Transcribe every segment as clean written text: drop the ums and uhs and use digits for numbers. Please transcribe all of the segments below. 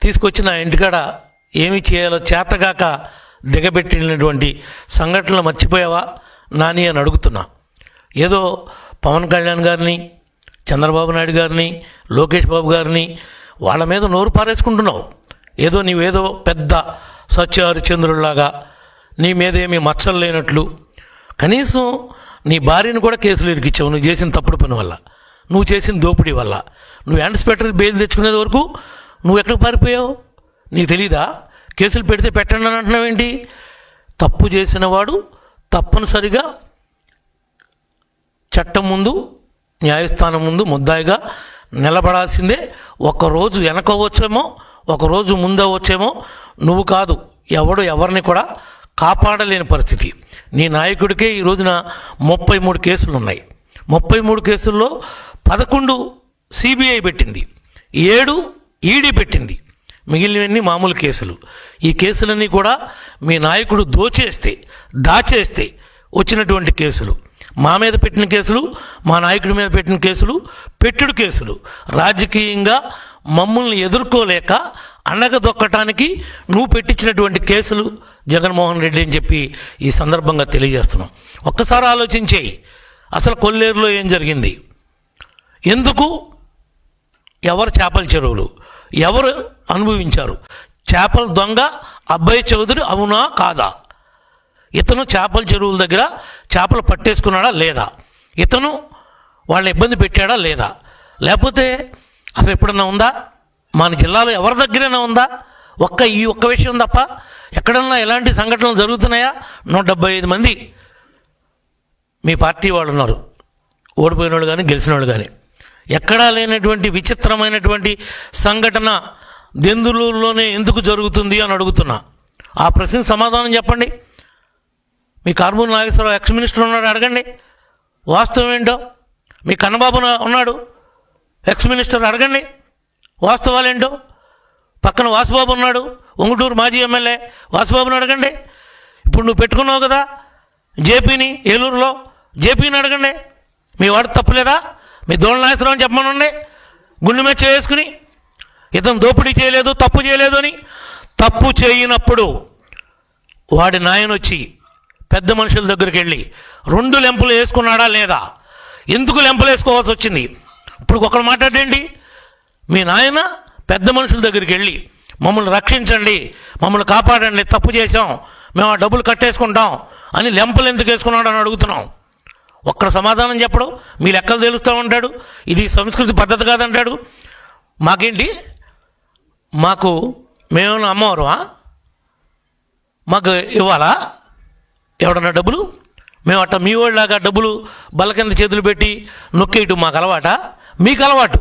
తీసుకొచ్చి నా ఇంటికాడ ఏమి చేయాలో చేతగాక దిగబెట్టినటువంటి సంఘటనలు మర్చిపోయావా నాని అని అడుగుతున్నా. ఏదో పవన్ కళ్యాణ్ గారిని, చంద్రబాబు నాయుడు గారిని, లోకేష్ బాబు గారిని వాళ్ళ మీద నోరు పారేసుకుంటున్నావు. ఏదో నీవేదో పెద్ద సత్యహరిచంద్రుల్లాగా నీ మీద ఏమీ మచ్చలు లేనట్లు. కనీసం నీ భార్యను కూడా కేసులు ఇరికిచ్చావు నువ్వు చేసిన తప్పుడు పని వల్ల, నువ్వు చేసిన దోపిడీ వల్ల. నువ్వు ఇన్స్పెక్టర్ బెయిల్ తెచ్చుకునేది వరకు నువ్వు ఎక్కడికి పారిపోయావు? నీకు తెలీదా? కేసులు పెడితే పెట్టండి అని అంటున్నావు ఏంటి? తప్పు చేసిన వాడు తప్పనిసరిగా చట్టం ముందు, న్యాయస్థానం ముందు ముద్దాయిగా నిలబడాల్సిందే. ఒకరోజు వెనకవచ్చేమో, ఒకరోజు ముందవచ్చేమో, నువ్వు కాదు ఎవడు ఎవరిని కూడా కాపాడలేని పరిస్థితి. నీ నాయకుడికే ఈ రోజున 33 కేసులు ఉన్నాయి. 33 కేసుల్లో 11 సిబిఐ పెట్టింది, 7 ఈడీ పెట్టింది, మిగిలినవన్నీ మామూలు కేసులు. ఈ కేసులన్నీ కూడా మీ నాయకుడు దాచేస్తే వచ్చినటువంటి కేసులు. మా మీద పెట్టిన కేసులు, మా నాయకుడి మీద పెట్టిన కేసులు పెట్టుడు కేసులు. రాజకీయంగా మమ్మల్ని ఎదుర్కోలేక అణగదొక్కటానికి నువ్వు పెట్టించినటువంటి కేసులు జగన్మోహన్ రెడ్డి అని చెప్పి ఈ సందర్భంగా తెలియజేస్తున్నాం. ఒక్కసారి ఆలోచించేయి, అసలు కొల్లేరులో ఏం జరిగింది? ఎందుకు? ఎవరు చేపల చెరువులు ఎవరు అనుభవించారు? చేపల దొంగ అబ్బాయి చౌదరి అవునా కాదా? ఇతను చేపల చెరువుల దగ్గర చేపలు పట్టేసుకున్నాడా లేదా? ఇతను వాళ్ళని ఇబ్బంది పెట్టాడా లేదా? లేకపోతే అసలు ఎప్పుడన్నా ఉందా? మన జిల్లాలో ఎవరి దగ్గరైనా ఉందా? ఈ ఒక్క విషయం తప్ప ఎక్కడన్నా ఎలాంటి సంఘటనలు జరుగుతున్నాయా? 175 మంది మీ పార్టీ వాళ్ళు ఉన్నారు, ఓడిపోయిన వాళ్ళు కానీ గెలిచిన వాళ్ళు కానీ. ఎక్కడా లేనటువంటి విచిత్రమైనటువంటి సంఘటన దెందులూరులోనే ఎందుకు జరుగుతుంది అని అడుగుతున్నా. ఆ ప్రశ్నకు సమాధానం చెప్పండి. మీ కారుమూరి నాగేశ్వరరావు ఎక్స్ మినిస్టర్ ఉన్నాడు, అడగండి వాస్తవం ఏంటో. మీ కన్నబాబు ఉన్నాడు ఎక్స్ మినిస్టర్, అడగండి వాస్తవాలేంటో. పక్కన వాసుబాబు ఉన్నాడు, ఉంగుటూరు మాజీ ఎమ్మెల్యే, వాసుబాబుని అడగండి. ఇప్పుడు నువ్వు పెట్టుకున్నావు కదా జేపీని, ఏలూరులో జేపీని అడగండి. మీ వాడు తప్పులేదా? మీ దోళ నాగేశ్వరరావు చెప్పమనండి, గుండె మీద చేసుకుని ఇతను దోపిడీ చేయలేదు, తప్పు చేయలేదు అని. తప్పు చేయనప్పుడు వాడి నాయన వచ్చి పెద్ద మనుషుల దగ్గరికి వెళ్ళి 2 లెంపలు వేసుకున్నాడా లేదా? ఎందుకు లెంపలు వేసుకోవాల్సి వచ్చింది? ఇప్పుడు ఒకరు మాట్లాడేంటి? మీ నాయన పెద్ద మనుషుల దగ్గరికి వెళ్ళి మమ్మల్ని రక్షించండి, మమ్మల్ని కాపాడండి, తప్పు చేసాం, మేము ఆ డబ్బులు కట్టేసుకుంటాం అని లెంపలు ఎందుకు వేసుకున్నాడు అని అడుగుతున్నాం. ఒక్కడ సమాధానం చెప్పడు. మీ లెక్కలు తెలుస్తూ ఉంటాడు, ఇది సంస్కృతి పద్ధతి కాదంటాడు. మాకేంటి? మేమేమన్నా అమ్మవారువా? మాకు ఇవ్వాలా ఎవడన్నా డబ్బులు? మేము అట్ట మీ వాళ్ళలాగా డబ్బులు బల్ల కింద చేతులు పెట్టి నొక్కేయటం మాకు అలవాట? మీకు అలవాటు,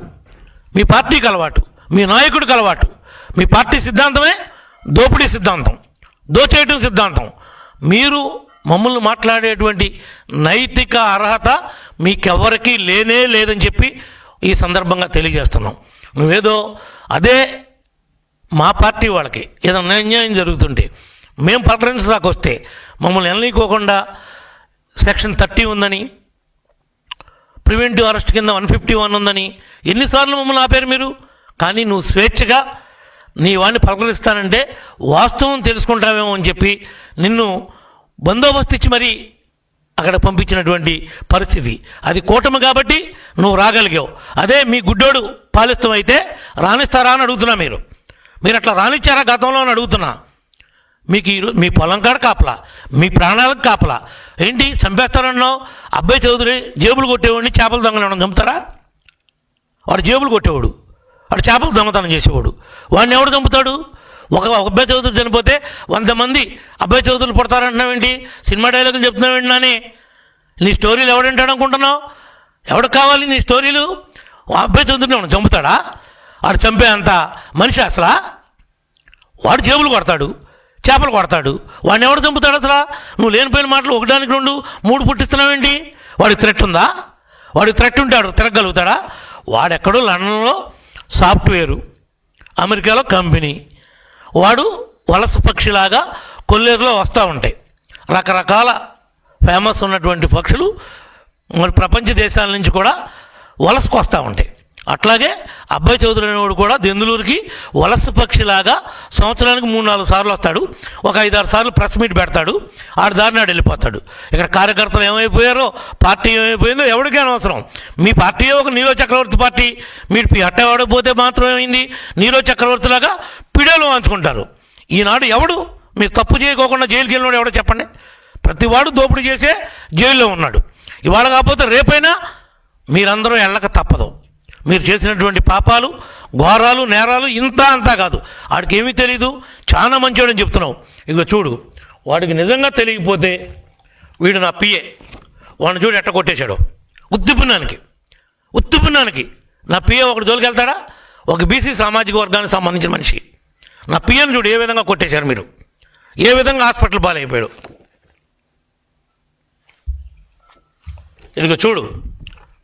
మీ పార్టీకి అలవాటు, మీ నాయకుడికి అలవాటు. మీ పార్టీ సిద్ధాంతమే దోపిడీ సిద్ధాంతం, దోచేయటం సిద్ధాంతం. మీరు మమ్మల్ని మాట్లాడేటువంటి నైతిక అర్హత మీకెవరికి లేనే లేదని చెప్పి ఈ సందర్భంగా తెలియజేస్తున్నాం. నువ్వేదో అదే మా పార్టీ వాళ్ళకి ఏదైనా అన్యాయం జరుగుతుంటే మేము పలకరించడానికి వస్తే మమ్మల్ని వెళ్ళనీకోకుండా సెక్షన్ 30 ఉందని, ప్రివెంటివ్ అరెస్ట్ కింద 151 ఉందని ఎన్నిసార్లు మమ్మల్ని ఆపారు మీరు? కానీ నువ్వు స్వేచ్ఛగా నీ వాడిని పలకరిస్తానంటే వాస్తవం తెలుసుకుంటావేమో అని చెప్పి నిన్ను బందోబస్తు ఇచ్చి మరీ అక్కడ పంపించినటువంటి పరిస్థితి. అది కూటమి కాబట్టి నువ్వు రాగలిగావు. అదే మీ గుడ్డోడు పాలిస్తం అయితే రాణిస్తారా అని అడుగుతున్నా. మీరు అట్లా రానిచ్చారా గతంలో అని అడుగుతున్నా. మీకు మీ పొలం కాడ కాపలా, మీ ప్రాణాలకు కాపలా. ఏంటి చంపేస్తారన్నావు? అబ్బాయి చౌదరి జేబులు కొట్టేవాడిని చేపలు దొంగలను చంపుతారా? వాడు జేబులు కొట్టేవాడు, వాడు చేపలు దొంగతనం చేసేవాడు. వాడిని ఎవడు చంపుతాడు? ఒక అబ్బాయి చౌదరి చనిపోతే 100 మంది అబ్బాయి చౌదరులు పుడతారంటున్నావేంటి? సినిమా డైలాగులు చెప్తున్నావేంటి నాని? నీ స్టోరీలు ఎవడంటాడు అనుకుంటున్నావు? ఎవడికి కావాలి నీ స్టోరీలు? అబ్బాయి చౌదరిని ఎవడు చంపుతాడా? వాడు చంపే అంత మనిషి అసలా? వాడు జేబులు కొడతాడు, చేపలు కొడతాడు. వాడిని ఎవడు చంపుతాడు అసలు? నువ్వు లేనిపోయిన మాటలు 1, 2, 3 పుట్టిస్తున్నావేంటి? వాడికి థ్రెట్ ఉందా? వాడికి థ్రెట్ ఉంటే వాడు తిరగలుగుతాడా? వాడెక్కడో లండన్లో సాఫ్ట్వేరు, అమెరికాలో కంపెనీ. వాడు వలస పక్షిలాగా కొల్లేరులో వస్తూ ఉంటాయి. రకరకాల ఫేమస్ ఉన్నటువంటి పక్షులు మరి ప్రపంచ దేశాల నుంచి కూడా వలసకు వస్తూ ఉంటాయి. అట్లాగే అబ్బాయి చౌదరి అనేవాడు కూడా దెందులూరుకి వలస పక్షిలాగా సంవత్సరానికి 3-4 సార్లు వస్తాడు, ఒక 5-6 సార్లు ప్రెస్ మీట్ పెడతాడు, ఆడు దారినాడు వెళ్ళిపోతాడు. ఇక్కడ కార్యకర్తలు ఏమైపోయారో, పార్టీ ఏమైపోయిందో ఎవరికీ అనవసరం. మీ పార్టీ ఒక నీరో చక్రవర్తి పార్టీ, మీరు అట్టవాడకపోతే మాత్రం ఏమైంది, నీరో చక్రవర్తిలాగా పిడేలు వాంచుకుంటారు. ఈనాడు ఎవడు మీరు తప్పు చేయకోకుండా జైలుకి వెళ్ళినాడు ఎవడో చెప్పండి? ప్రతివాడు దోపిడీ చేసే జైల్లో ఉన్నాడు. ఇవాళ కాకపోతే రేపైనా మీరందరూ వెళ్ళక తప్పదు. మీరు చేసినటువంటి పాపాలు, ఘోరాలు, నేరాలు ఇంత అంతా కాదు. వాడికి ఏమీ తెలీదు, చాలా మంచివాడని చెప్తున్నావు. ఇక చూడు, వాడికి నిజంగా తెలియకపోతే వీడు నా పిఏ, వాడిని చూడు ఎట్ట కొట్టేశాడు. ఉత్తిపున్నానికి నా పిఏ ఒకటి జోలికి వెళ్తాడా? ఒక బీసీ సామాజిక వర్గానికి సంబంధించిన మనిషి నా పిఏని చూడు ఏ విధంగా కొట్టేశారు మీరు, ఏ విధంగా హాస్పిటల్ పాలైపోయాడు. ఇదిగో చూడు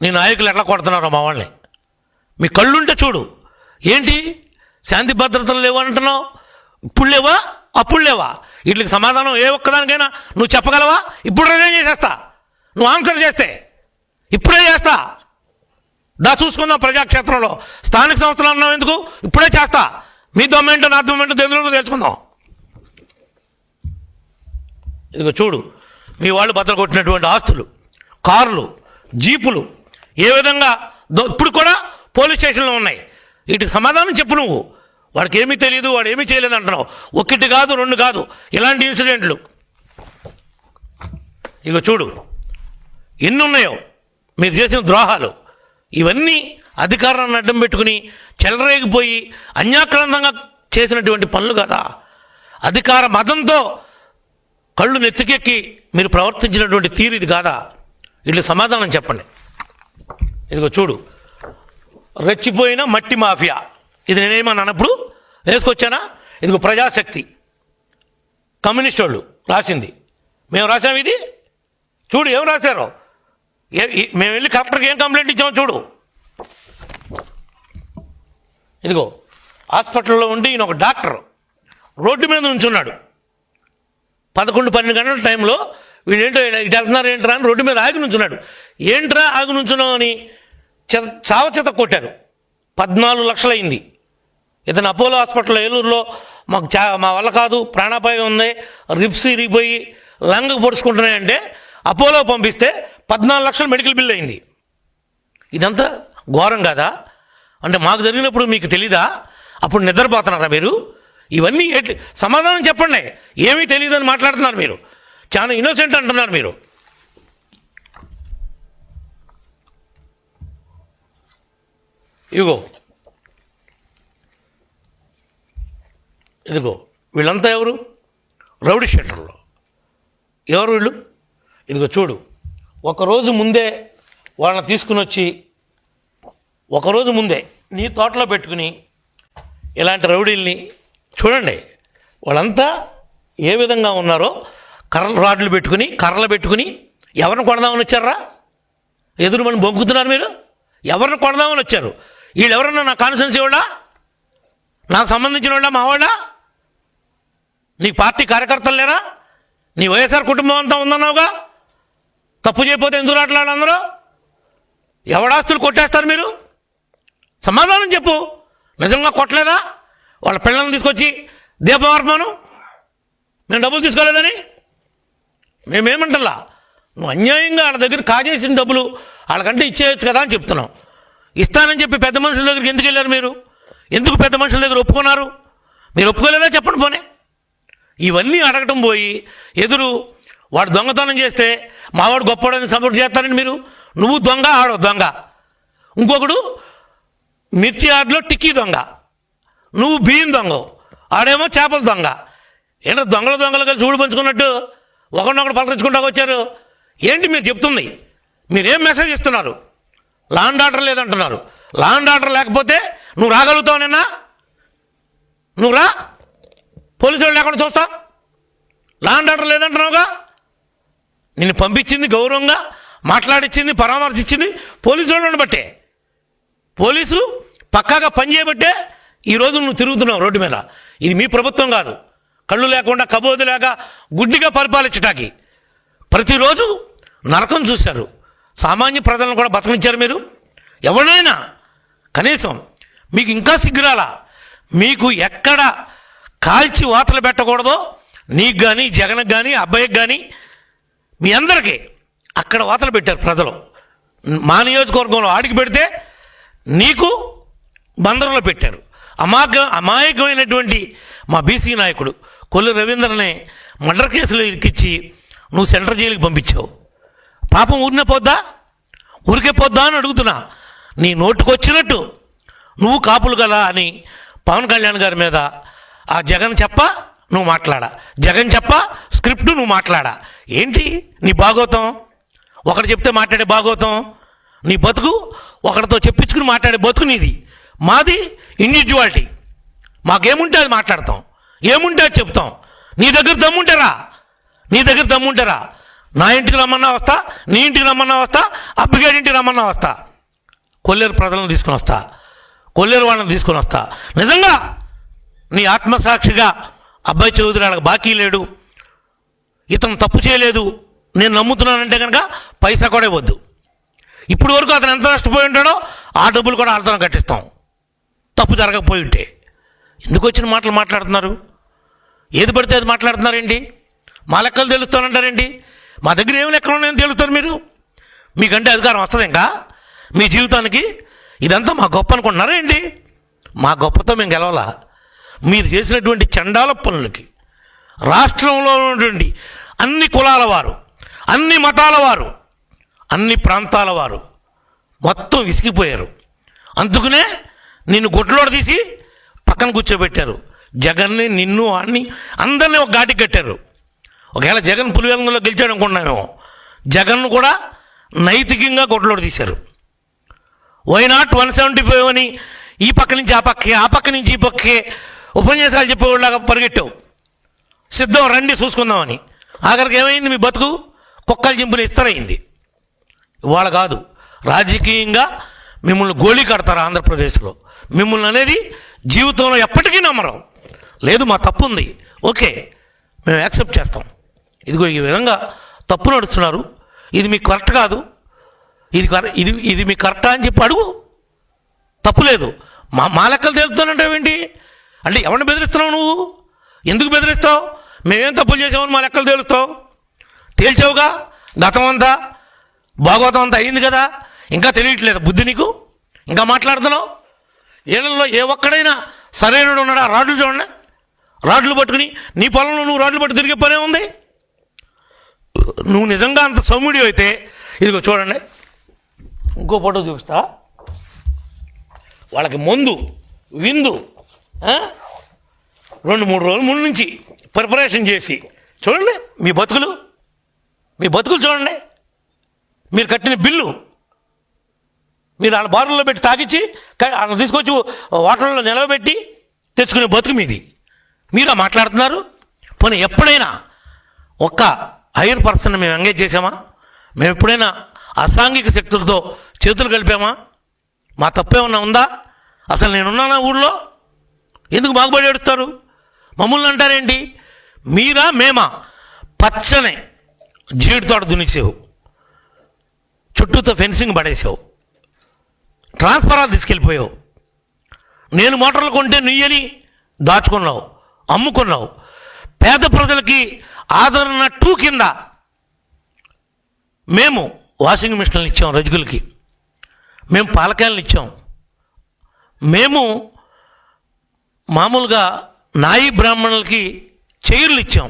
నీ నాయకులు ఎట్లా కొడుతున్నారో మా వాళ్ళని. మీ కళ్ళుంటే చూడు. ఏంటి శాంతి భద్రతలు లేవు అంటున్నావు? ఇప్పుడు లేవా, అప్పుడు లేవా? వీటికి సమాధానం ఏ ఒక్కదానికైనా నువ్వు చెప్పగలవా? ఇప్పుడు నేను చేసేస్తా, నువ్వు ఆన్సర్ చేస్తే ఇప్పుడే చేస్తా. చూసుకుందాం ప్రజాక్షేత్రంలో. స్థానిక సంస్థలు అన్నావు ఎందుకు? ఇప్పుడే చేస్తా. మీ దొమ్మేంటో నా దొమ్మేంటో ఎందులో తెలుసుకుందాం. ఇదిగో చూడు, మీ వాళ్ళు బద్దలు కొట్టినటువంటి ఆస్తులు, కార్లు, జీపులు ఏ విధంగా ఇప్పుడు కూడా పోలీస్ స్టేషన్లో ఉన్నాయి. వీటికి సమాధానం చెప్పు నువ్వు. వాడికి ఏమీ తెలియదు, వాడు ఏమీ చేయలేదు అంటున్నావు. 1 కాదు 2 కాదు ఇలాంటి ఇన్సిడెంట్లు. ఇక చూడు ఎన్ని ఉన్నాయో మీరు చేసిన ద్రోహాలు. ఇవన్నీ అధికారాన్ని అడ్డం పెట్టుకుని చెలరేగిపోయి అన్యాక్రాంతంగా చేసినటువంటి పనులు కదా. అధికార మదంతో కళ్ళు నెత్తికెక్కి మీరు ప్రవర్తించినటువంటి తీరు ఇది కాదా? ఇట్లా సమాధానం చెప్పండి. ఇదిగో చూడు, రెచ్చిపోయిన మట్టి మాఫియా. ఇది నేనేమన్నా అన్నప్పుడు వేసుకొచ్చానా? ఇదిగో ప్రజాశక్తి, కమ్యూనిస్ట్ వాళ్ళు రాసింది, మేము రాసాము. ఇది చూడు ఏం రాశారో. మేము వెళ్ళి కలెక్టర్కి ఏం కంప్లైంట్ ఇచ్చామో చూడు. ఇదిగో హాస్పిటల్లో ఉండి ఈయన ఒక డాక్టర్ రోడ్డు మీద ఉంచున్నాడు. 11-12 గంటల టైంలో వీడేంటో ఇటు వెళ్తున్నారు ఏంట్రా అని రోడ్డు మీద ఆగి నుంచున్నాడు. ఏంట్రా ఆగి నుంచున్నావు అని చావచేత కొట్టారు. 14 లక్షలు అయింది. ఇతను అపోలో హాస్పిటల్లో ఏలూరులో మా వల్ల కాదు, ప్రాణాపాయం ఉంది, రిప్స్ ఇరిగిపోయి లంగ్ పొడుచుకుంటున్నాయంటే అపోలో పంపిస్తే 14 లక్షలు మెడికల్ బిల్ అయింది. ఇదంతా ఘోరం కాదా? అంటే మాకు జరిగినప్పుడు మీకు తెలీదా? అప్పుడు నిద్రపోతున్నారా మీరు? ఇవన్నీ సమాధానం చెప్పండి. ఏమీ తెలియదని మాట్లాడుతున్నారు మీరు, చాలా ఇన్నోసెంట్ అంటున్నారు మీరు. ఇదిగో వీళ్ళంతా ఎవరు? రౌడీ షీటర్లు. ఎవరు వీళ్ళు? ఇదిగో చూడు, ఒకరోజు ముందే వాళ్ళని తీసుకుని వచ్చి ఒకరోజు ముందే నీ తోటలో పెట్టుకుని ఇలాంటి రౌడీల్ని చూడండి. వాళ్ళంతా ఏ విధంగా ఉన్నారో. రాడ్లు పెట్టుకుని, కర్రలు పెట్టుకుని ఎవరిని కొడదామని వచ్చారా? ఎదురు మనం బొంకుతున్నారు మీరు. ఎవరిని కొడదామని వచ్చారు? వీళ్ళు ఎవరన్నా నా కాన్స్టిట్యున్సీ వాళ్ళా, నాకు సంబంధించిన వాళ్ళ, మా వాళ్ళ? నీ పార్టీ కార్యకర్తలు లేరా? నీ వైఎస్ఆర్ కుటుంబం అంతా ఉందన్నావుగా. తప్పు చేయకపోతే ఎందుకు రాట్లాడారు అందరూ? ఎవడాస్తులు కొట్టేస్తారు మీరు? సమాధానం చెప్పు. నిజంగా కొట్టలేదా? వాళ్ళ పిల్లల్ని తీసుకొచ్చి దీపమార్పను నేను డబ్బులు తీసుకోలేదని మేమేమంటలా. నువ్వు అన్యాయంగా వాళ్ళ దగ్గర కాజేసిన డబ్బులు వాళ్ళకంటే ఇచ్చేయచ్చు కదా అని చెప్తున్నావు. ఇస్తానని చెప్పి పెద్ద మనుషుల దగ్గరికి ఎందుకు వెళ్ళారు మీరు? ఎందుకు పెద్ద మనుషుల దగ్గర ఒప్పుకున్నారు? మీరు ఒప్పుకోలేదా చెప్పండి పోనీ. ఇవన్నీ అడగటం పోయి ఎదురు వాడు దొంగతనం చేస్తే మావాడు గొప్పవాడని సపోర్ట్ చేస్తారని మీరు. నువ్వు దొంగ, ఆడో దొంగ. ఇంకొకడు మిర్చి ఆటలో టిక్కీ దొంగ, నువ్వు బియ్యం దొంగ, ఆడేమో చేపల దొంగ. ఏంటో దొంగలు కలిసి ఊడు పంచుకున్నట్టు ఒకరినొకరు పలకరించుకుంటా వచ్చారు. ఏంటి మీరు చెప్తుంది? మీరేం మెసేజ్ ఇస్తున్నారు? లా అండ్ ఆర్డర్ లేదంటున్నారు. లా అండ్ ఆర్డర్ లేకపోతే నువ్వు రాగలుగుతావు నిన్న? నువ్వు రా, పోలీసు వాళ్ళు లేకుండా చూస్తా. లా అండ్ ఆర్డర్ లేదంటున్నావుగా. నిన్ను పంపించింది గౌరవంగా మాట్లాడిచ్చింది, పరామర్శించింది పోలీసు వాళ్ళని బట్టే. పోలీసులు పక్కాగా పనిచేయబట్టే ఈరోజు నువ్వు తిరుగుతున్నావు రోడ్డు మీద. ఇది మీ ప్రభుత్వం కాదు. కళ్ళు లేకుండా కబోదు లేక గుడ్డిగా పరిపాలించటానికి ప్రతిరోజు నరకం చూశారు. సామాన్య ప్రజలను కూడా బతకనిచ్చారు మీరు. ఎవరినైనా కనీసం మీకు ఇంకా సిగ్గురాలా? మీకు ఎక్కడ కాల్చి వాతలు పెట్టకూడదో నీకు కానీ, జగన్కి కానీ, అబ్బాయికి కానీ, మీ అందరికీ అక్కడ వాతలు పెట్టారు ప్రజలు. మా నియోజకవర్గంలో ఆడికి పెడితే నీకు బందరులో పెట్టారు. అమాయకమైనటువంటి మా బీసీ నాయకుడు కొల్లు రవీంద్రని మర్డర్ కేసులో ఇరికిచ్చి నువ్వు సెంట్రల్ జైలుకి పంపించావు. పాపం ఊరినే పోద్దా? ఊరికే పోద్దా అని అడుగుతున్నా. నీ నోటుకొచ్చినట్టు నువ్వు కాపులు కదా అని పవన్ కళ్యాణ్ గారి మీద ఆ జగన్ చెప్ప నువ్వు మాట్లాడా, జగన్ చెప్ప స్క్రిప్ట్ నువ్వు మాట్లాడా. ఏంటి నీ భాగోతం? ఒకటి చెప్తే మాట్లాడే భాగోతం నీ బతుకు, ఒకరితో చెప్పించుకుని మాట్లాడే బతుకు నీది. మాది ఇండివిజువాలిటీ. మాకేముంటే అది మాట్లాడతాం, ఏముంటే అది చెప్తాం. నీ దగ్గర దమ్ముంటారా నా ఇంటికి రమ్మన్నా వస్తా, నీ ఇంటికి రమ్మన్నా వస్తా, అబ్బిగాడి ఇంటికి రమ్మన్నా వస్తా, కొల్లేరు ప్రజలను తీసుకుని వస్తా, కొల్లేరు వాళ్ళని తీసుకుని వస్తా. నిజంగా నీ ఆత్మసాక్షిగా అబ్బాయి చౌదరి వాళ్ళకి బాకీ లేడు, ఇతను తప్పు చేయలేదు, నేను నమ్ముతున్నానంటే కనుక పైసా కూడా ఇవ్వద్దు. ఇప్పుడు వరకు అతను ఎంత నష్టపోయి ఉంటాడో ఆ డబ్బులు కూడా అతను కట్టిస్తాం, తప్పు జరగకపోయి ఉంటే. ఎందుకు వచ్చిన మాటలు మాట్లాడుతున్నారు? ఏది పడితే అది మాట్లాడుతున్నారేంటి? మా లెక్కలు తెలుస్తానంటారేంటి? మా దగ్గర ఏమి లెక్కలు ఉన్నాయని తెలుస్తారు మీరు. మీకంటే అధికారం వస్తుంది ఇంకా మీ జీవితానికి? ఇదంతా మా గొప్ప అనుకుంటున్నారా ఏంటి? మా గొప్పతో మేము గెలవాలా? మీరు చేసినటువంటి చండాల పనులకి రాష్ట్రంలో ఉన్నటువంటి అన్ని కులాల వారు, అన్ని మతాల వారు, అన్ని ప్రాంతాల వారు మొత్తం విసిగిపోయారు. అందుకనే నిన్ను గుడ్లోడు తీసి పక్కన కూర్చోబెట్టారు. జగన్ని, నిన్ను, వాడిని అందరినీ ఒక ఘాటికి కట్టారు. ఒకవేళ జగన్ పులివెందులో గెలిచాడు అనుకున్నామేమో, జగన్ను కూడా నైతికంగా గుడ్లోడు తీశారు. వైనాట్ 175 అని ఈ పక్క నుంచి ఆ పక్కే, ఆ పక్క నుంచి ఈ పక్కే ఉపన్యాసాలు చెప్పేవాళ్ళలాగా పరిగెట్టావు. సిద్ధం రండి చూసుకుందామని. ఆఖరికి ఏమైంది? మీ బతుకు కుక్కలు చింపిన ఇస్తరైంది. ఇవాళ కాదు, రాజకీయంగా మిమ్మల్ని గోళీ కడతారు ఆంధ్రప్రదేశ్లో. మిమ్మల్ని అనేది జీవితంలో ఎప్పటికీ నమ్మరు. లేదు మా తప్పు ఉంది, ఓకే మేము యాక్సెప్ట్ చేస్తాం. ఇదిగో ఈ విధంగా తప్పు నడుస్తున్నారు, ఇది మీకు కరెక్ట్ కాదు, ఇది మీకు కరెక్టా అని చెప్పి అడుగు, తప్పు లేదు. మా లెక్కలు తేలుతానంటావేంటి? అంటే ఎవరిని బెదిరిస్తున్నావు నువ్వు? ఎందుకు బెదిరిస్తావు? మేమేం తప్పులు చేసామని మా లెక్కలు తేలుస్తావు? తేల్చావుగా, గతం అంతా భాగవతం అంతా అయింది కదా, ఇంకా తెలియట్లేదు బుద్ధి నీకు? ఇంకా మాట్లాడుతున్నావు? ఏళ్ళల్లో ఏ ఒక్కడైనా సరైనడు ఉన్నాడా? రాడ్లు చూడండి, రాడ్లు పట్టుకుని నీ పొలంలో నువ్వు రాడ్లు పట్టు తిరిగే పనే ఉంది. నువ్వు నిజంగా అంత సౌమ్యుడి అయితే ఇదిగో చూడండి, ఇంకో ఫోటో చూపిస్తా. వాళ్ళకి మందు విందు 2-3 రోజుల ముందు నుంచి ప్రిపరేషన్ చేసి చూడండి మీ బతుకులు చూడండి. మీరు కట్టిన బిల్లు మీరు వాళ్ళ బారుల్లో పెట్టి తాగిచ్చి వాళ్ళని తీసుకొచ్చి హోటల్లో నిలవబెట్టి తెచ్చుకునే బతుకు మీది. మీరా మాట్లాడుతున్నారు? పోనీ ఎప్పుడైనా ఒక్క హైయర్ పర్సన్ మేము ఎంగేజ్ చేసామా? మేము ఎప్పుడైనా అసాంఘిక శక్తులతో చేతులు కలిపామా? మా తప్పేమన్నా ఉందా? అసలు నేనున్నానా ఊళ్ళో? ఎందుకు బాగుపడి ఏడుస్తారు? మమ్మల్ని అంటారేంటి? మీరా మేమా? పచ్చనే జీడి తోట దునిసేవు, చుట్టూతో ఫెన్సింగ్ పడేసావు, ట్రాన్స్ఫరాలు తీసుకెళ్ళిపోయావు. నేను మోటార్లు కొంటే నుయ్యని దాచుకున్నావు, అమ్ముకున్నావు. పేద ప్రజలకి ఆదరణ 2 కింద మేము వాషింగ్ మిషన్లు ఇచ్చాం, రజకులకి మేము పాలకాయలను ఇచ్చాం, మేము మామూలుగా నాయి బ్రాహ్మణులకి చైర్లు ఇచ్చాం,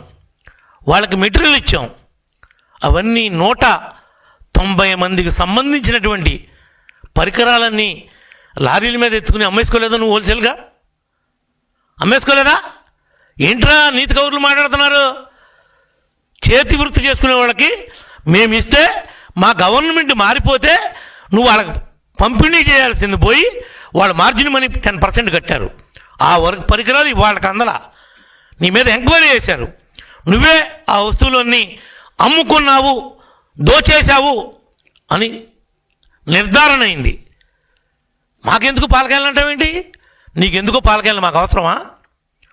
వాళ్ళకి మెటీరియల్ ఇచ్చాం. అవన్నీ 190 మందికి సంబంధించినటువంటి పరికరాలన్నీ లారీల మీద ఎత్తుకుని అమ్మేసుకోలేదా? నువ్వు హోల్సేల్గా అమ్మేసుకోలేదా? ఏంట్రా నీతి కౌరులు మాట్లాడుతున్నారు? చేతి వృత్తి చేసుకునే వాళ్ళకి మేము ఇస్తే మా గవర్నమెంట్ మారిపోతే నువ్వు వాళ్ళకి పంపిణీ చేయాల్సింది పోయి వాళ్ళ మార్జిన్ మనీ 10% కట్టారు. ఆ వర్క్ పరికరాలు వాళ్ళకి అందలా. నీ మీద ఎంక్వైరీ చేశారు. నువ్వే ఆ వస్తువులన్నీ అమ్ముకున్నావు, దోచేశావు అని నిర్ధారణ అయింది. మాకెందుకు పాలకాయలు అంటావేంటి? నీకెందుకో పాలకాయలు మాకు అవసరమా?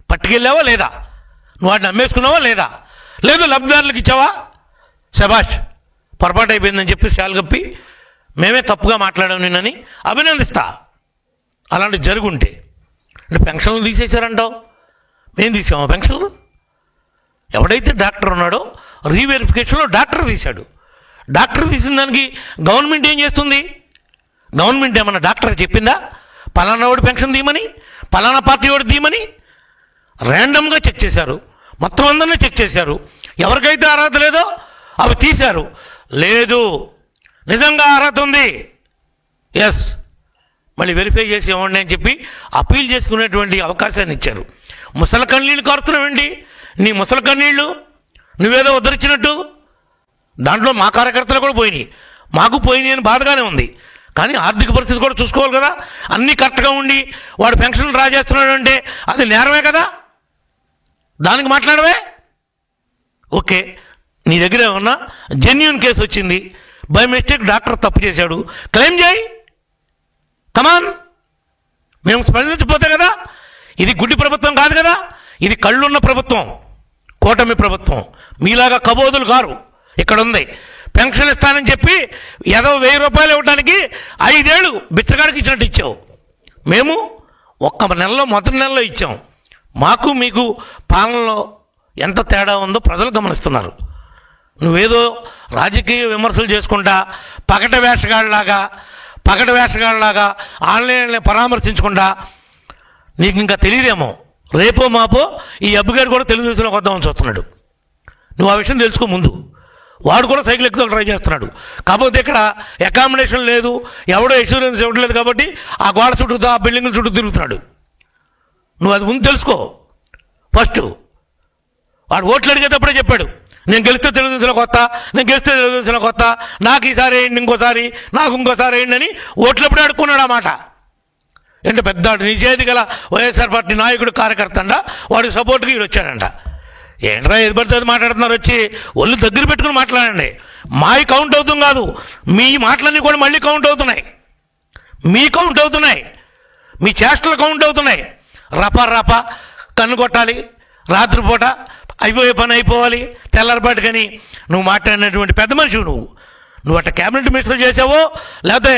పట్టుకెళ్ళావా లేదా? నువ్వు వాటిని అమ్మేసుకున్నావా లేదా? లేదు లబ్ధిదారులకు ఇచ్చావా? శబాష్, పొరపాటు అయిపోయిందని చెప్పి శాలు కప్పి మేమే తప్పుగా మాట్లాడాం నిన్నని అభినందిస్తా. అలాంటి జరుగుంటే అంటే పెన్షన్లు తీసేశారంటావు. మేము తీసామా పెన్షన్లు? ఎవడైతే డాక్టర్ ఉన్నాడో రీవెరిఫికేషన్లో డాక్టర్ తీశాడు. డాక్టర్ తీసిన దానికి గవర్నమెంట్ ఏం చేస్తుంది? గవర్నమెంట్ ఏమన్నా డాక్టర్ చెప్పిందా పలానా వాడు పెన్షన్ తీయమని, పలానా పార్టీ వాడు తీయమని? ర్యాండమ్గా చెక్ చేశారు, మొత్తం అందరినీ చెక్ చేశారు. ఎవరికైతే అర్హత లేదో అవి తీశారు. లేదు, నిజంగా అర్హత ఉంది, ఎస్, మళ్ళీ వెరిఫై చేసి ఇవ్వండి అని చెప్పి అప్పీల్ చేసుకునేటువంటి అవకాశాన్ని ఇచ్చారు. ముసలి కన్నీళ్ళు కారుతున్నావేంటి? నీ ముసలి కన్నీళ్ళు నువ్వేదో ఉద్ధరించినట్టు. దాంట్లో మా కార్యకర్తలు కూడా పోయినాయి, మాకు పోయినాయి అని బాధగానే ఉంది. కానీ ఆర్థిక పరిస్థితి కూడా చూసుకోవాలి కదా. అన్నీ కరెక్ట్గా ఉండి వాడు పెన్షన్లు డ్రా చేస్తున్నాడు అంటే అది నేరమే కదా. దానికి మాట్లాడవే. ఓకే, నీ దగ్గర ఏమన్నా జెన్యూన్ కేసు వచ్చింది, బై మిస్టేక్ డాక్టర్ తప్పు చేశాడు, క్లెయిమ్ చేయి, కమాన్. మేము స్పందించకపోతే కదా. ఇది గుడ్డి ప్రభుత్వం కాదు కదా, ఇది కళ్ళున్న ప్రభుత్వం, కూటమి ప్రభుత్వం. మీలాగా కబోదులు కారు. ఇక్కడ ఉంది పెన్షన్ ఇస్తానని చెప్పి ఏదో 1000 రూపాయలు ఇవ్వడానికి 5 ఏళ్ళు బిచ్చగాడికి ఇచ్చినట్టు ఇచ్చావు. మేము ఒక్క నెలలో మొదటి నెలలో ఇచ్చాం. మాకు మీకు పాలనలో ఎంత తేడా ఉందో ప్రజలు గమనిస్తున్నారు. నువ్వేదో రాజకీయ విమర్శలు చేసుకుంటా పగట వేషగాళ్ళలాగా ఆన్లైన్లో పరామర్శించకుండా నీకు ఇంకా తెలియదేమో, రేపో మాపో ఈ అబ్బుగారు కూడా తెలుగుదేశంలోకి వద్దామని చూస్తున్నాడు. నువ్వు ఆ విషయం తెలుసుకో ముందు. వాడు కూడా సైకిల్ ఎక్కువ ట్రై చేస్తున్నాడు. కాకపోతే ఇక్కడ అకామిడేషన్ లేదు, ఎవడో ఇన్సూరెన్స్ ఇవ్వట్లేదు కాబట్టి ఆ గోడ చుట్టూ ఆ బిల్డింగ్ల చుట్టూ తిరుగుతున్నాడు. నువ్వు అది ముందు తెలుసుకో ఫస్ట్. వాడు ఓట్లు అడిగేటప్పుడే చెప్పాడు, నేను గెలిస్తే తెలుగుదేశంలోకి వస్తా, నాకు ఈసారి వేయండి, నాకు ఇంకోసారి వేయండి అని ఓట్లప్పుడే అడుక్కున్నాడు. ఆ మాట అంటే పెద్ద నిజాయితీ గల వైఎస్ఆర్ పార్టీ నాయకుడు కార్యకర్త అంట, వాడికి సపోర్ట్గా వీడు వచ్చాడంట. ఏంట్రా ఏది పడితే అది మాట్లాడుతున్నారు, వచ్చి ఒళ్ళు దగ్గర పెట్టుకుని మాట్లాడండి. మావి కౌంట్ అవుతుంది కాదు, మీ మాటలన్నీ కూడా మళ్ళీ కౌంట్ అవుతున్నాయి, మీ చేష్టలు కౌంట్ అవుతున్నాయి. రపా కన్ను కొట్టాలి, రాత్రిపూట అయిపోయే పని అయిపోవాలి, తెల్లారిపాటు. కానీ నువ్వు మాట్లాడినటువంటి పెద్ద మనిషి నువ్వు అట్ట క్యాబినెట్ మినిస్టర్ చేసావో లేకపోతే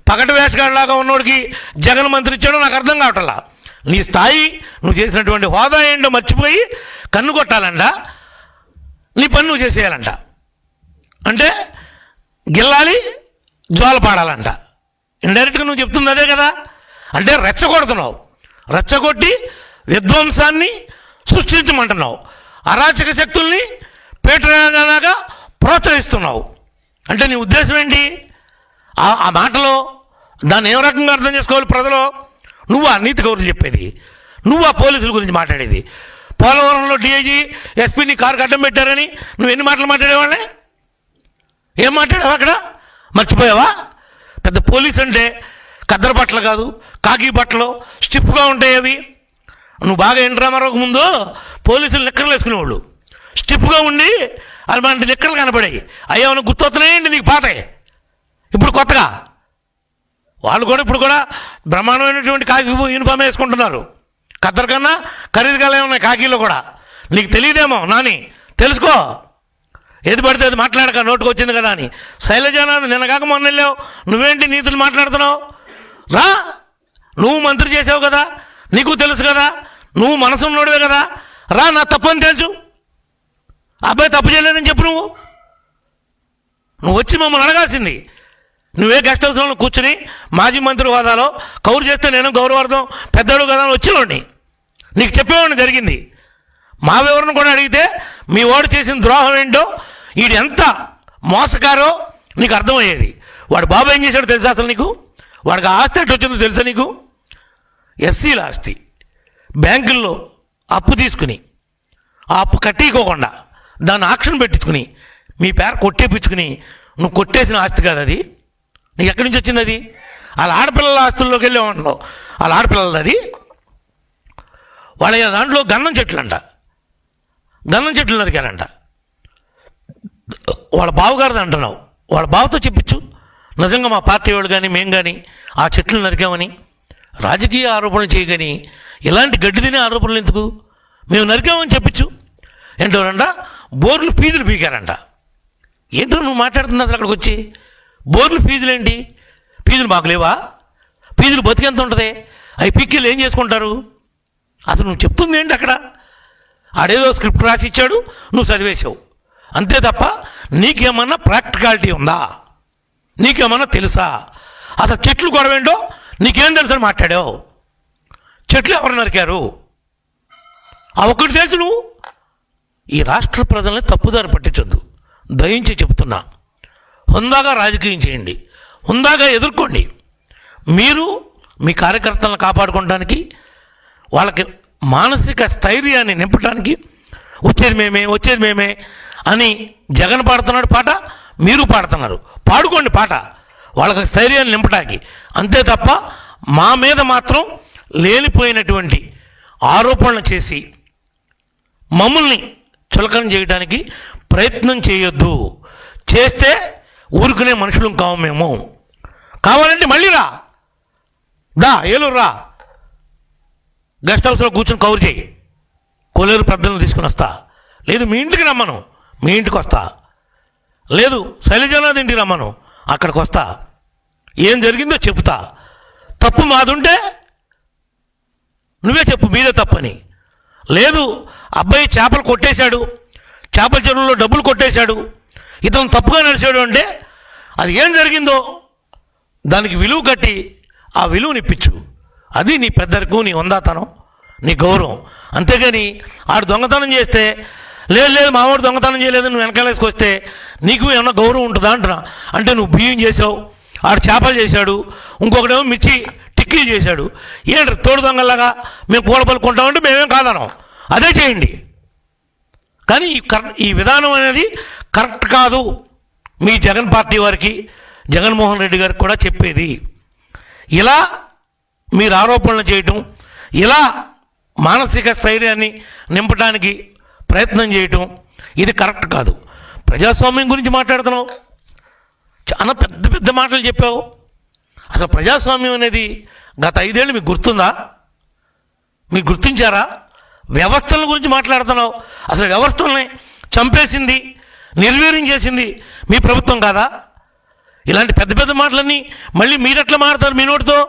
పగటి వేషగాడిలాగా ఉన్నోడికి జగన్ మంత్రి ఇచ్చాడో నాకు అర్థం కావట్లా. నీ స్థాయి, నువ్వు చేసినటువంటి హోదా ఏంటో మర్చిపోయి కన్ను కొట్టాలంట, నీ పని నువ్వు చేసేయాలంట. అంటే గిల్లాలి, జ్వాల పాడాలంట. ఇండైరెక్ట్గా నువ్వు చెప్తుంది అదే కదా. అంటే రెచ్చగొట్టి విధ్వంసాన్ని సృష్టించమంటున్నావు, అరాచక శక్తుల్ని పేటలాగా ప్రోత్సహిస్తున్నావు. అంటే నీ ఉద్దేశం ఏంటి? ఆ మాటలో దాన్ని ఏ రకంగా అర్థం చేసుకోవాలి ప్రజలు? నువ్వు ఆ నీతి కౌరులు చెప్పేది, నువ్వు ఆ పోలీసుల గురించి మాట్లాడేది. పోలవరంలో డిఐజీ ఎస్పీని కారుకి అడ్డం పెట్టారని నువ్వు ఎన్ని మాటలు మాట్లాడేవాళ్ళే? ఏం మాట్లాడావు అక్కడ? మర్చిపోయావా? పెద్ద పోలీస్ అంటే కద్దరు బట్టలు కాదు, కాకి బట్టలు స్టిఫ్గా ఉంటాయి అవి. నువ్వు బాగా ఎన్ రామారావుకు ముందు పోలీసులు నిక్కర్లు వేసుకునేవాళ్ళు, స్టిఫ్గా ఉండి అలాంటి నిక్కర్లు కనపడాయి. అయ్యేమన్నా గుర్తొస్తున్నాయండి నీకు పాతే? ఇప్పుడు కొత్తగా వాళ్ళు కూడా ఇప్పుడు కూడా బ్రహ్మాండమైనటువంటి కాకి యూనిఫామ్ వేసుకుంటున్నారు. కద్దరు కన్నా ఖరీదుగా ఉన్నాయి కాకీలో కూడా. నీకు తెలియదేమో నాని, తెలుసుకో. ఏది పడితే అది మాట్లాడక నోటుకు వచ్చింది కదా అని. శైలజానాథ్ నిన్న కాక మొన్న వెళ్ళావు, నువ్వేంటి నీతులు మాట్లాడుతున్నావు? రా, నువ్వు మంత్రి చేసావు కదా, నీకు తెలుసు కదా, నువ్వు మనసున్నోడివే కదా, రా, నా తప్పని తెలుసు. అబ్బాయి తప్పు చేయలేదని చెప్పు. నువ్వు వచ్చి మమ్మల్ని అడగాల్సింది. నువ్వే గెస్ట్ హౌస్లో కూర్చుని మాజీ మంత్రి హోదాలో కౌరు చేస్తే నేను గౌరవార్థం పెద్దడు కదా అని వచ్చినోడిని, నీకు చెప్పేవాడిని జరిగింది. మా వివరణ కూడా అడిగితే మీ వాడు చేసిన ద్రోహం ఏంటో, వీడు ఎంత మోసకారో నీకు అర్థమయ్యేది. వాడు బాబు ఏం చేశాడో తెలుసా అసలు నీకు? వాడికి ఆస్తి ఎట్టు వచ్చిందో తెలుసా నీకు? ఎస్సీల ఆస్తి బ్యాంకుల్లో అప్పు తీసుకుని ఆ అప్పు కట్టికోకుండా దాన్ని ఆక్షన్ పెట్టించుకుని మీ పేరు కొట్టేపించుకుని నువ్వు కొట్టేసిన ఆస్తి కాదు అది. నీకు ఎక్కడి నుంచి వచ్చింది అది? వాళ్ళ ఆడపిల్లల ఆస్తుల్లోకి వెళ్ళే ఉండవు, వాళ్ళ ఆడపిల్లలది అది. వాళ్ళ దాంట్లో గంధం చెట్లు నరికారంట. వాళ్ళ బావగారిది అంటున్నావు, వాళ్ళ బావతో చెప్పించు నిజంగా మా పార్టీ వాళ్ళు కానీ మేము కానీ ఆ చెట్లు నరికామని. రాజకీయ ఆరోపణలు చేయగాని ఇలాంటి గడ్డి తినే ఆరోపణలు ఎందుకు? మేము నరికామని చెప్పించు. ఏంటోనంట బోర్లు ఫీజులు పీకారంట. ఏంటో నువ్వు మాట్లాడుతున్నా అసలు అక్కడికి వచ్చి? బోర్లు ఫీజులు ఏంటి? ఫీజులు మాకు లేవా? ఫీజులు బతికెంత ఉంటుంది? అవి పిక్కిలు ఏం చేసుకుంటారు? అసలు నువ్వు చెప్తుంది ఏంటి అక్కడ? ఆడేదో స్క్రిప్ట్ రాసి ఇచ్చాడు, నువ్వు చదివేశావు అంతే తప్ప నీకేమన్నా ప్రాక్టికాలిటీ ఉందా? నీకేమన్నా తెలుసా? అసలు చెట్లు గొడవేంటో నీకేం తెలుసు అని మాట్లాడావు. చెట్లు ఎవరు నరికారు? ఆ ఒక్కటి తెలుసు నువ్వు. ఈ రాష్ట్ర ప్రజల్ని తప్పుదారి పట్టించొద్దు, దయించి చెప్తున్నా. హుందాగా రాజకీయం చేయండి, హుందాగా ఎదుర్కోండి. మీరు మీ కార్యకర్తలను కాపాడుకోవడానికి, వాళ్ళకి మానసిక స్థైర్యాన్ని నింపడానికి వచ్చేది మేమే అని జగన్ పాడుతున్నాడు పాట, మీరు పాడుతున్నారు. పాడుకోండి పాట, వాళ్ళకి స్థైర్యాన్ని నింపడానికి. అంతే తప్ప మా మీద మాత్రం లేనిపోయినటువంటి ఆరోపణలు చేసి మమ్మల్ని చులకన చేయడానికి ప్రయత్నం చేయొద్దు. చేస్తే ఊరుకునే మనుషులం కావు మేము. కావాలంటే మళ్ళీ దా ఏలూరు రా, గెస్ట్ హౌస్లో కూర్చొని కవర్ చేయి. కొలేరు పెద్దలను తీసుకుని వస్తా. లేదు మీ ఇంటికి రమ్మను, మీ ఇంటికి వస్తా. లేదు శైలజనాథ్ ఇంటికి రమ్మను, అక్కడికి వస్తా. ఏం జరిగిందో చెప్తా. తప్పు మాదుంటే నువ్వే చెప్పు మీదే తప్పని. లేదు అబ్బాయి చేపలు కొట్టేశాడు, చేపల చెరువులో డబ్బులు కొట్టేశాడు, ఇతను తప్పుగా నడిచాడు అంటే అది ఏం జరిగిందో దానికి విలువ కట్టి ఆ విలువనిప్పించు. అది నీ పెద్దరికం, నీ వందాతనం, నీ గౌరవం. అంతేగాని ఆడు దొంగతనం చేస్తే లేదు మావాడు దొంగతనం చేయలేదు నువ్వు వెనకాలేసుకొస్తే నీకు ఏమన్నా గౌరవం ఉంటుందా అంటున్నా. అంటే నువ్వు బియ్యం చేసావు, ఆడు చేపలు చేశాడు, ఇంకొకడేమో మిర్చి టిక్కీ చేశాడు. ఏంటి తోడు దొంగలాగా మేము కూడబలుకుంటామంటే మేమేం కాదనం, అదే చేయండి. కానీ ఈ విధానం అనేది కరెక్ట్ కాదు. మీ జగన్ పార్టీ వారికి, జగన్మోహన్ రెడ్డి గారికి కూడా చెప్పేది, ఇలా మీరు ఆరోపణలు చేయటం, ఇలా మానసిక స్థైర్యాన్ని నింపడానికి ప్రయత్నం చేయటం ఇది కరెక్ట్ కాదు. ప్రజాస్వామ్యం గురించి మాట్లాడుతున్నావు, చాలా పెద్ద పెద్ద మాటలు చెప్పావు. అసలు ప్రజాస్వామ్యం అనేది గత 5 ఏళ్ళు మీకు గుర్తుందా? మీకు గుర్తించారా? వ్యవస్థల గురించి మాట్లాడుతున్నావు. అసలు వ్యవస్థల్ని చంపేసింది, నిర్వీర్యం చేసింది మీ ప్రభుత్వం కాదా? ఇలాంటి పెద్ద పెద్ద మాటలన్నీ మళ్ళీ మీరెట్లా మాట్లాడతారు మీ నోటితో?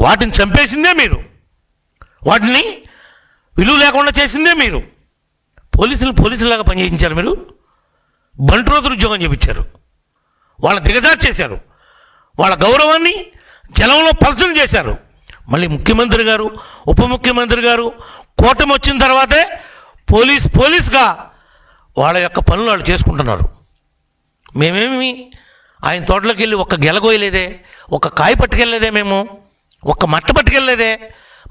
వాటిని చంపేసిందే మీరు, వాటిని విలువ లేకుండా చేసిందే మీరు. పోలీసులాగా పనిచేయించారు మీరు. బంట్రోతులు ఉద్యోగం చేయించారు, వాళ్ళని దిగజార్చేశారు, వాళ్ళ గౌరవాన్ని జనంలో పలచన చేశారు. మళ్ళీ ముఖ్యమంత్రి గారు, ఉప ముఖ్యమంత్రి గారు కూటమి వచ్చిన తర్వాతే పోలీస్గా వాళ్ళ యొక్క పనులు వాళ్ళు చేసుకుంటున్నారు. మేమేమి ఆయన తోటలోకి వెళ్ళి ఒక్క గెలగోయలేదే, ఒక కాయ పట్టుకెళ్ళలేదే, మేము ఒక్క మట్ట పట్టుకెళ్ళలేదే.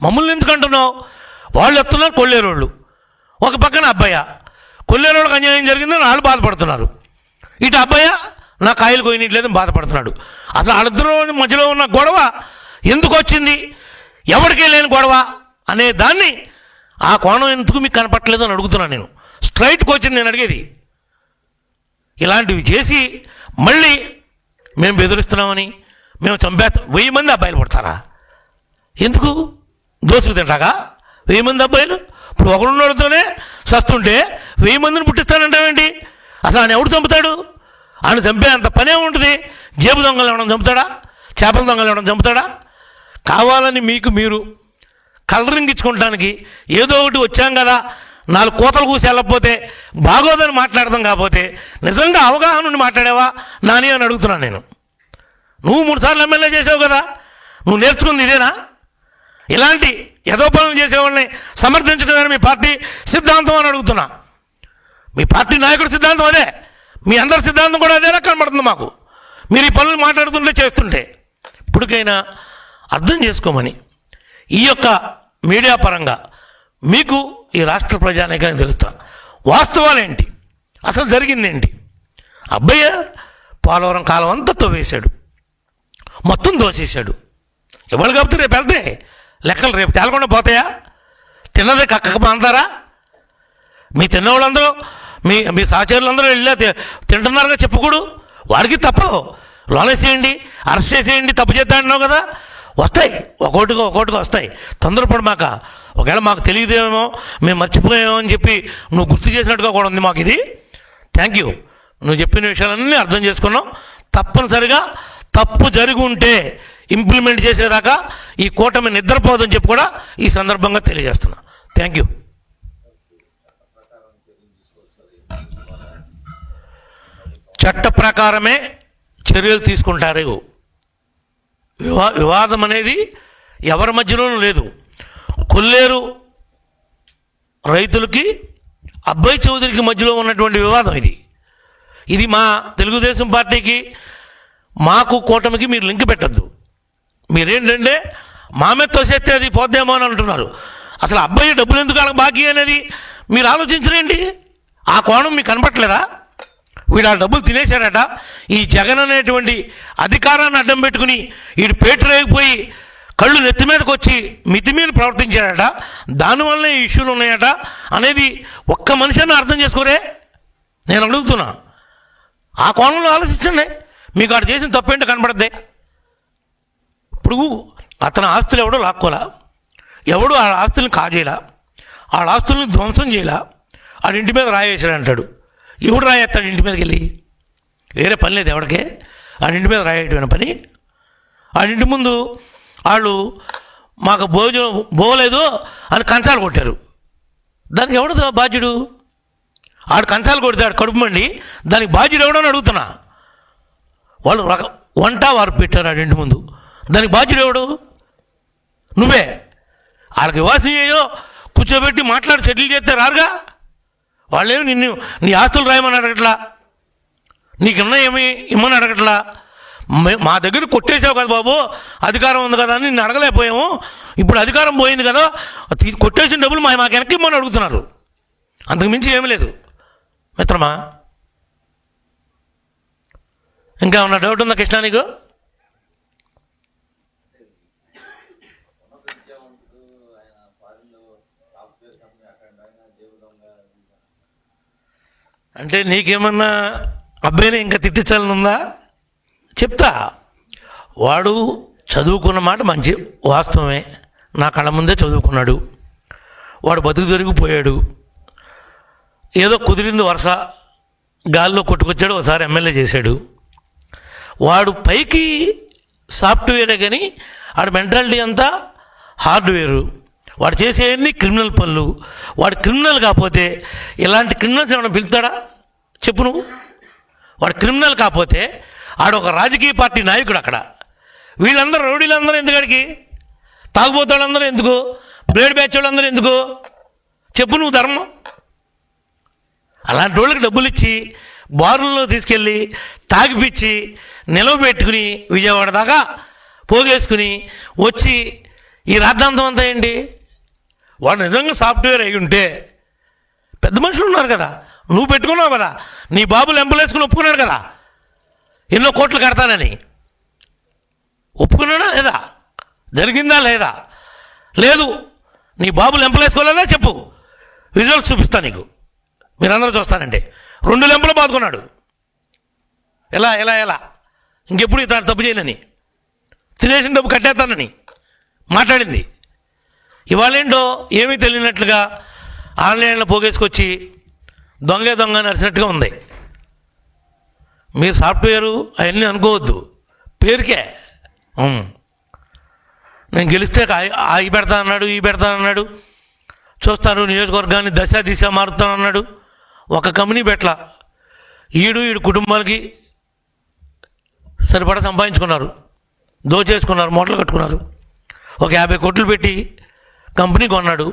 మమ్మల్ని ఎందుకు అంటున్నావు? వాళ్ళు ఎత్తున్నారు కొల్లేరోళ్ళు, ఒక పక్కన అబ్బాయ కొల్లేరోళ్ళకి అన్యాయం జరిగిందని వాళ్ళు బాధపడుతున్నారు. ఇటు అబ్బాయ నా కాయలు కొయ్యట్లేదని బాధపడుతున్నాడు. అసలు వాళ్ళిద్దరూ మధ్యలో ఉన్న గొడవ ఎందుకు వచ్చింది, ఎవరికే లేని గొడవ అనే దాన్ని, ఆ కోణం ఎందుకు మీకు కనపట్టలేదు అని అడుగుతున్నాను నేను. స్ట్రైట్కి వచ్చింది నేను అడిగేది. ఇలాంటివి చేసి మళ్ళీ మేము బెదిరిస్తున్నామని, మేము 1000 మంది అబ్బాయిలు పుడతారా? ఎందుకు దోసుకు తింటాగా 1000 మంది అబ్బాయిలు? ఇప్పుడు ఒకడున్నోడితోనే సస్తుంటే 1000 మందిని పుట్టిస్తానంటావేంటి? అసలు ఆయన ఎవడు చంపుతాడు? ఆయన చంపే అంత పనే ఉంటుంది. జేబు దొంగలు ఇవ్వడం చంపుతాడా? చేపల దొంగలు ఇవ్వడం చంపుతాడా? కావాలని మీరు కలరింగ్ ఇచ్చుకోవడానికి ఏదో ఒకటి వచ్చాం కదా, 4 కోతలు కూసి వెళ్ళకపోతే బాగోదని మాట్లాడదాం. కాకపోతే నిజంగా అవగాహన నుండి మాట్లాడావా నాని అని అడుగుతున్నాను నేను. నువ్వు 3 సార్లు ఎమ్మెల్యే చేసావు కదా, నువ్వు నేర్చుకుంది ఇదేనా? ఇలాంటి ఏదో పనులు చేసేవాళ్ళని సమర్థించడం మీ పార్టీ సిద్ధాంతం అని అడుగుతున్నా. మీ పార్టీ నాయకుడి సిద్ధాంతం అదే, మీ అందరి సిద్ధాంతం కూడా అదేనా కనబడుతుంది మాకు. మీరు ఈ పనులు మాట్లాడుతుంటే చేస్తుంటే. ఇప్పటికైనా అర్థం చేసుకోమని ఈ యొక్క మీడియా పరంగా మీకు ఈ రాష్ట్ర ప్రజానీకానికి తెలుస్తా వాస్తవాలేంటి, అసలు జరిగిందేంటి. అబ్బయ్య పోలవరం కాలం అంతా తవ్వేశాడు, మొత్తం దోసేశాడు. ఇవాళ కాబట్టి రేపు వెళ్తే లెక్కలు రేపు తేలకుండా పోతాయా? తిన్నదే కక్కక మాంటారా? మీ తిన్నవాళ్ళందరూ మీ సహచరులందరూ వెళ్ళా తింటున్నారుగా చెప్పకూడదు. వారికి తప్పదు, లోనేసేయండి, అరెస్ట్ చేసేయండి, తప్పు చేద్దా అంటున్నావు కదా. వస్తాయి, ఒక్కోటిగా వస్తాయి. తొందరపడి మాక ఒకవేళ మాకు తెలియదేమో, మేము మర్చిపోయామో అని చెప్పి నువ్వు గుర్తు చేసినట్టుగా కూడా ఉంది మాకు ఇది. Thank you. నువ్వు చెప్పిన విషయాలన్నీ అర్థం చేసుకున్నాం. తప్పనిసరిగా తప్పు జరిగి ఉంటే ఇంప్లిమెంట్ చేసేదాకా ఈ కూటమి నిద్రపోదని చెప్పి కూడా ఈ సందర్భంగా తెలియజేస్తున్నా. Thank you. చట్ట ప్రకారమే చర్యలు తీసుకుంటారు. వివాదం అనేది ఎవరి మధ్యలోనూ లేదు. కొల్లేరు రైతులకి అబ్బాయి చౌదరికి మధ్యలో ఉన్నటువంటి వివాదం ఇది మా తెలుగుదేశం పార్టీకి మాకు కూటమికి మీరు లింక్ పెట్టద్దు. మీరేంటంటే మా మీద తోసేస్తే అది పోద్దేమో అని అంటున్నారు. అసలు అబ్బాయి డబ్బులు ఎందుకు వాళ్ళకి బాకీ అనేది మీరు ఆలోచించరేంటి? ఆ కోణం మీకు కనపట్లేదా? వీడు ఆ డబ్బులు తినేశారట. ఈ జగన్ అనేటువంటి అధికారాన్ని అడ్డం పెట్టుకుని వీడు పేటరేగిపోయి కళ్ళు నెత్తి మీదకి వచ్చి మితిమీరి ప్రవర్తించారట. దానివల్లనే ఈ ఇష్యూలు ఉన్నాయట అనేది ఒక్క మనిషిని అర్థం చేసుకోరే. నేను అడుగుతున్నా, ఆ కోణంలో ఆలోచించండి. మీకు ఆడు చేసిన తప్పేంటో కనపడద్దే. ఇప్పుడు అతని ఆస్తులు ఎవడో లాక్కోలా, ఎవడు ఆ ఆస్తులను కాజేలా, ఆ ఆస్తులను ధ్వంసం చేయాల, ఆడింటి మీద రాయేసాడు అంటాడు. ఎవడు రాయేస్తాడు ఇంటి మీదకి వెళ్ళి? వేరే పని లేదు ఎవడికే ఆడింటి మీద రాయేటువంటి పని. ఆడింటి ముందు వాళ్ళు మాకు భోజనం పోలేదు అని కంచాలు కొట్టారు. దానికి ఎవడు బాధ్యుడు? ఆడు కంచాలు కొడతాడు కడుపు మండి, దానికి బాధ్యుడు ఎవడని అడుగుతున్నా. వాళ్ళు వంట వారు పెట్టారు ఆడింటి ముందు, దానికి బాధ్యుడు ఎవడు? నువ్వే. వాళ్ళకి వాసి చేయో కూర్చోబెట్టి మాట్లాడి సెటిల్ చేస్తే రారుగా. వాళ్ళేమి నిన్ను నీ ఆస్తులు రాయమని అడగట్లా, నీకున్నా ఏమి ఇమ్మని అడగట్లా. మా దగ్గర కొట్టేసావు కదా బాబు, అధికారం ఉంది కదా అని నిన్ను అడగలేకపోయాము. ఇప్పుడు అధికారం పోయింది కదా, కొట్టేసిన డబ్బులు మాకు వెనక్కి ఇమ్మని అడుగుతున్నారు. అంతకుమించి ఏమీ లేదు మిత్రమా. ఇంకా ఉన్న డౌట్ ఉందా కృష్ణ నీకు? అంటే నీకేమన్నా అబ్బాయిని ఇంకా తిట్టించాలని ఉందా? చెప్తా. వాడు చదువుకున్న మాట మంచి వాస్తవమే, నా కళ్ళ ముందే చదువుకున్నాడు. వాడు బతుకు దొరికిపోయాడు. ఏదో కుదిరింది వరుస, గాల్లో కొట్టుకొచ్చాడు, ఒకసారి ఎమ్మెల్యే చేశాడు. వాడు పైకి సాఫ్ట్వేరే కానీ వాడి మెంటాలిటీ అంతా హార్డ్వేరు. వాడు చేసేవన్నీ క్రిమినల్ పనులు. వాడు క్రిమినల్ కాకపోతే ఇలాంటి క్రిమినల్స్ ఏమైనా పిలుస్తాడా చెప్పు నువ్వు? వాడు క్రిమినల్ కాకపోతే ఆడు ఒక రాజకీయ పార్టీ నాయకుడు. అక్కడ వీళ్ళందరూ రౌడీలందరూ ఎందుకడికి? తాగుబోతాళ్ళందరూ ఎందుకు? బ్లేడ్ బ్యాచ్ వాళ్ళందరూ ఎందుకు చెప్పు నువ్వు? ధర్మం. అలాంటి వాళ్ళకి డబ్బులు ఇచ్చి బారుల్లో తీసుకెళ్ళి తాగిపిచ్చి నిలవబెట్టుకుని విజయవాడ దాకా పోగేసుకుని వచ్చి ఈ రాద్ధాంతం అంతా ఏంటి? వాడు నిజంగా సాఫ్ట్వేర్ అయి ఉంటే పెద్ద మనుషులు ఉన్నారు కదా, నువ్వు పెట్టుకున్నావు కదా, నీ బాబులు ఎంపలేసుకుని ఒప్పుకున్నాడు కదా ఎన్నో కోట్లు కడతానని. ఒప్పుకున్నాడా లేదా? జరిగిందా లేదా? లేదు. నీ బాబులు ఎంపలేసుకోలేదా చెప్పు, రిజల్ట్స్ చూపిస్తా నీకు, మీరందరూ చూస్తానంటే. 2 లెంపలు బాదుకున్నాడు. ఎలా ఎలా ఎలా ఇంకెప్పుడు ఇతను తప్పు చేయనని, తినేసిన డబ్బు కట్టేస్తానని మాట్లాడింది. ఇవాళేంటో ఏమీ తెలియనట్లుగా ఆన్లైన్లో పోగేసుకొచ్చి దొంగ నడిచినట్టుగా ఉంది. మీరు సాఫ్ట్వేరు అవన్నీ అనుకోవద్దు, పేరుకే. నేను గెలిస్తే ఈ పెడతా అన్నాడు, ఈ పెడతా అన్నాడు, చూస్తాను నియోజకవర్గాన్ని దిశ మారుతాను అన్నాడు. ఒక కంపెనీ పెట్టలా. ఈడు కుటుంబాలకి సరిపడా సంపాదించుకున్నారు, దోచేసుకున్నారు, మూటలు కట్టుకున్నారు. ఒక 50 కోట్లు పెట్టి కంపెనీ కొన్నాడు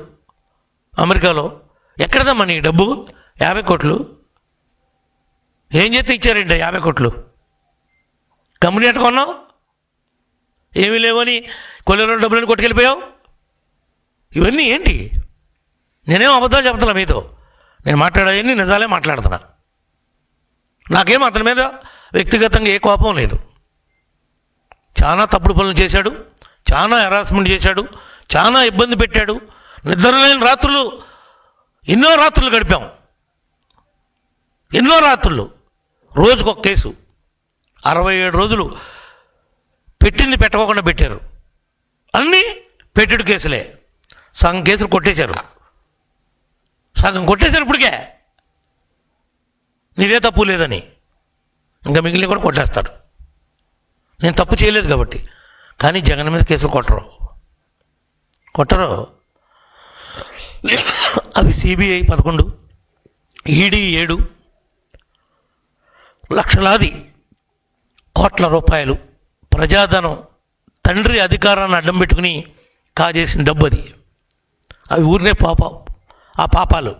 అమెరికాలో. ఎక్కడదమ్మా నీ డబ్బు? 50 కోట్లు ఏం చేస్తే ఇచ్చారేంటి? 50 కోట్లు కంపెనీ ఎట్ట కొన్నావు? ఏమీ లేవని కొల్లేరు డబ్బులని కొట్టుకెళ్ళిపోయావు. ఇవన్నీ ఏంటి? నేనేం అబద్ధాలు చెప్తున్నా మీతో. నేను మాట్లాడేవన్నీ నిజాలే మాట్లాడుతున్నా. నాకేం అతని మీద వ్యక్తిగతంగా ఏ కోపం లేదు. చాలా తప్పుడు పనులు చేశాడు, చాలా హెరాస్మెంట్ చేశాడు, చాలా ఇబ్బంది పెట్టాడు. నిద్రలేని రాత్రులు, ఎన్నో రాత్రులు గడిపాం, ఎన్నో రాత్రులు. రోజుకొక కేసు, 67 రోజులు పెట్టింది పెట్టకోకుండా పెట్టారు. అన్నీ పెట్టెడు కేసులే. సగం కేసులు కొట్టేశారు, సగం కొట్టేశారు. ఇప్పటికే నీదే తప్పు లేదని ఇంకా మిగిలిన కూడా కొట్టేస్తారు. నేను తప్పు చేయలేదు కాబట్టి. కానీ జగన్ మీద కేసులు కొట్టరు. అవి సిబిఐ 11, ఈడీ 7, లక్షలాది కోట్ల రూపాయలు ప్రజాధనం, తండ్రి అధికారాన్ని అడ్డం పెట్టుకుని కాజేసిన డబ్బు అది. అవి ఊరినే ఆ పాపాలు.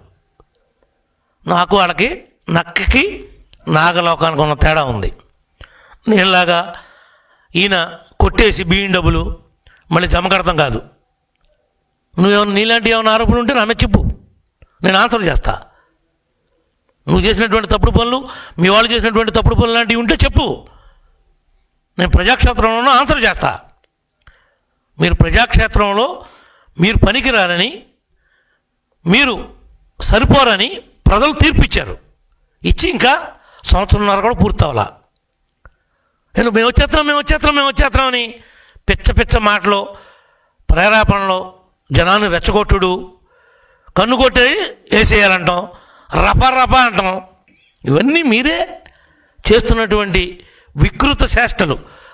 నాకు వాళ్ళకి నక్కకి నాగలోకానికి ఉన్న తేడా ఉంది. నేనులాగా ఈయన కొట్టేసి బియ్యం డబ్బులు మళ్ళీ జమ కడతాం కాదు. నీలాంటి ఏమైనా ఆరోపణలు ఉంటే నా మీద చెప్పు, నేను ఆన్సర్ చేస్తా. నువ్వు చేసినటువంటి తప్పుడు పనులు, మీ వాళ్ళు చేసినటువంటి తప్పుడు పనులు లాంటివి ఉంటే చెప్పు, నేను ప్రజాక్షేత్రంలో ఆన్సర్ చేస్తా. మీరు ప్రజాక్షేత్రంలో మీరు పనికిరారని, మీరు సరిపోరని ప్రజలు తీర్పు ఇచ్చారు. ఇచ్చి ఇంకా సంవత్సరంన్నర కూడా పూర్తవలా. మేము వచ్చేస్తున్నాం అని పిచ్చ మాటలు, ప్రేరేపణలో జనాన్ని రెచ్చగొట్టుడు, కన్ను కొట్టి వేసేయాలంటాం, రపా అంటాం. ఇవన్నీ మీరే చేస్తున్నటువంటి వికృత చేష్టలు.